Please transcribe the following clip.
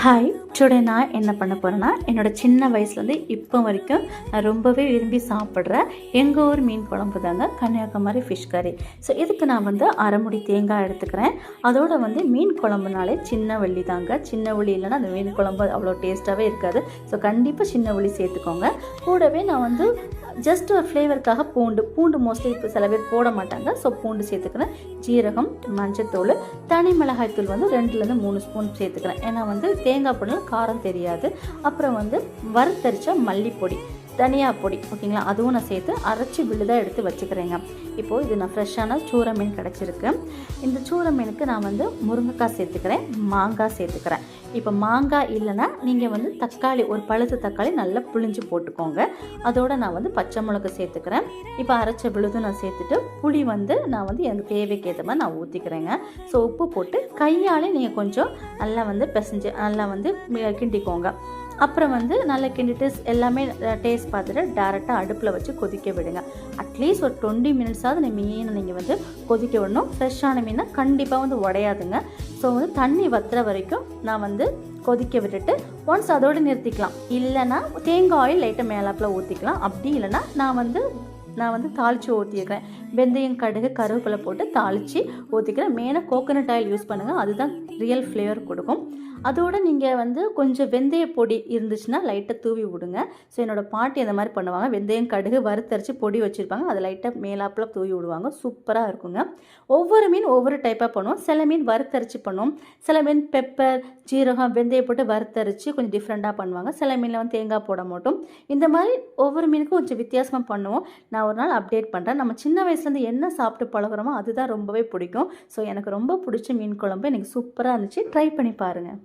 Hi, today நான் என்ன பண்ண போகிறேன்னா, என்னோடய சின்ன வயசுலேருந்து இப்போ வரைக்கும் நான் ரொம்பவே விரும்பி சாப்பிட்ற எங்கள் ஊர் மீன் குழம்பு தாங்க கன்னியாகுமரி ஃபிஷ் கறி. ஸோ இதுக்கு நான் அரை முடி தேங்காய் எடுத்துக்கிறேன். அதோடு மீன் குழம்புனாலே சின்ன உள்ளி தாங்க. சின்ன உள்ளி இல்லைன்னா அந்த மீன் குழம்பு அவ்வளோ டேஸ்ட்டாகவே இருக்காது. ஸோ கண்டிப்பாக சின்ன உள்ளி சேர்த்துக்கோங்க. கூடவே நான் ஜஸ்ட் ஒரு ஃப்ளேவருக்காக பூண்டு மோஸ்ட்லி இப்போ சில பேர் போட மாட்டாங்க. ஸோ பூண்டு சேர்த்துக்கிறேன். ஜீரகம், மஞ்சத்தூள், தனி மிளகாய் தூள் 2லேருந்து 3 ஸ்பூன் சேர்த்துக்கிறேன். ஏன்னா தேங்காய் பொடியில் காரம் தெரியாது. அப்புறம் வறுத்தரிச்ச மல்லிப்பொடி, தனியா பொடி, ஓகேங்களா, அதுவும் நான் சேர்த்து அரைச்சி விழுதாக எடுத்து வச்சுக்கிறேங்க. இப்போது இது நான் ஃப்ரெஷ்ஷான சூர மீன் கிடச்சிருக்கு. இந்த சூர மீனுக்கு நான் முருங்கைக்காய் சேர்த்துக்கிறேன், மாங்காய் சேர்த்துக்கிறேன். இப்போ மாங்காய் இல்லைன்னா நீங்கள் தக்காளி, ஒரு பழுத்த தக்காளி நல்லா புளிஞ்சு போட்டுக்கோங்க. அதோடு நான் பச்சை மிளகு சேர்த்துக்கிறேன். இப்போ அரைச்ச விழுதும் நான் சேர்த்துட்டு புளி நான் எனக்கு தேவைக்கு ஏற்ற மாதிரி நான் ஊற்றிக்கிறேங்க. ஸோ உப்பு போட்டு கையாலே நீங்கள் கொஞ்சம் நல்லா பிசைஞ்சு நல்லா கிண்டிக்கோங்க. அப்புறம் நல்லா கிண்டிட்டு எல்லாமே டேஸ்ட் பார்த்துட்டு டேரெக்டாக அடுப்பில் வச்சு கொதிக்க விடுங்க. அட்லீஸ்ட் ஒரு 20 மினிட்ஸாவது மீனை நீங்கள் கொதிக்க விடணும். ஃப்ரெஷ்ஷான மீனை கண்டிப்பாக உடையாதுங்க. ஸோ தண்ணி வத்துற வரைக்கும் நான் கொதிக்க விட்டுட்டு ஒன்ஸ் அதோடு நிறுத்திக்கலாம். இல்லைன்னா தேங்காய் ஆயில் லைட்டாக மேலாப்பில் ஊற்றிக்கலாம். அப்படி இல்லைன்னா நான் தாளித்து ஊற்றிக்கிறேன். வெந்தயம், கடுகு, கருவேப்பிலை போட்டு தாளித்து ஊற்றிக்கிறேன். மெயினாக கோகோனட் ஆயில் யூஸ் பண்ணுங்கள், அதுதான் ரியல் ஃப்ளேவர் கொடுக்கும். அதோடு நீங்கள் கொஞ்சம் வெந்தய பொடி இருந்துச்சுன்னா லைட்டாக தூவி விடுங்க. ஸோ என்னோடய பாட்டி அந்த மாதிரி பண்ணுவாங்க. வெந்தயம், கடுகு வறுத்தரிச்சு பொடி வச்சுருப்பாங்க, அதை லைட்டாக மேலாப்பில் தூவி விடுவாங்க. சூப்பராக இருக்குங்க. ஒவ்வொரு மீன் ஒவ்வொரு டைப்பாக பண்ணுவோம். சில மீன் வறுத்தரிச்சு பண்ணுவோம். சில மீன் பெப்பர், ஜீரகம், வெந்தயம் போட்டு வறுத்தரிச்சு கொஞ்சம் டிஃப்ரெண்ட்டாக பண்ணுவாங்க. சில மீனில் தேங்காய் போட மாட்டோம். இந்த மாதிரி ஒவ்வொரு மீனுக்கும் கொஞ்சம் வித்தியாசமாக பண்ணுவோம். நான் ஒரு நாள் அப்டேட் பண்ணுறேன். நம்ம சின்ன வயசுலேருந்து என்ன சாப்பிட்டு பழகுறோமோ அதுதான் ரொம்பவே பிடிக்கும். ஸோ எனக்கு ரொம்ப பிடிச்ச மீன் குழம்பு எனக்கு சூப்பராக இருந்துச்சு. ட்ரை பண்ணி பாருங்கள்.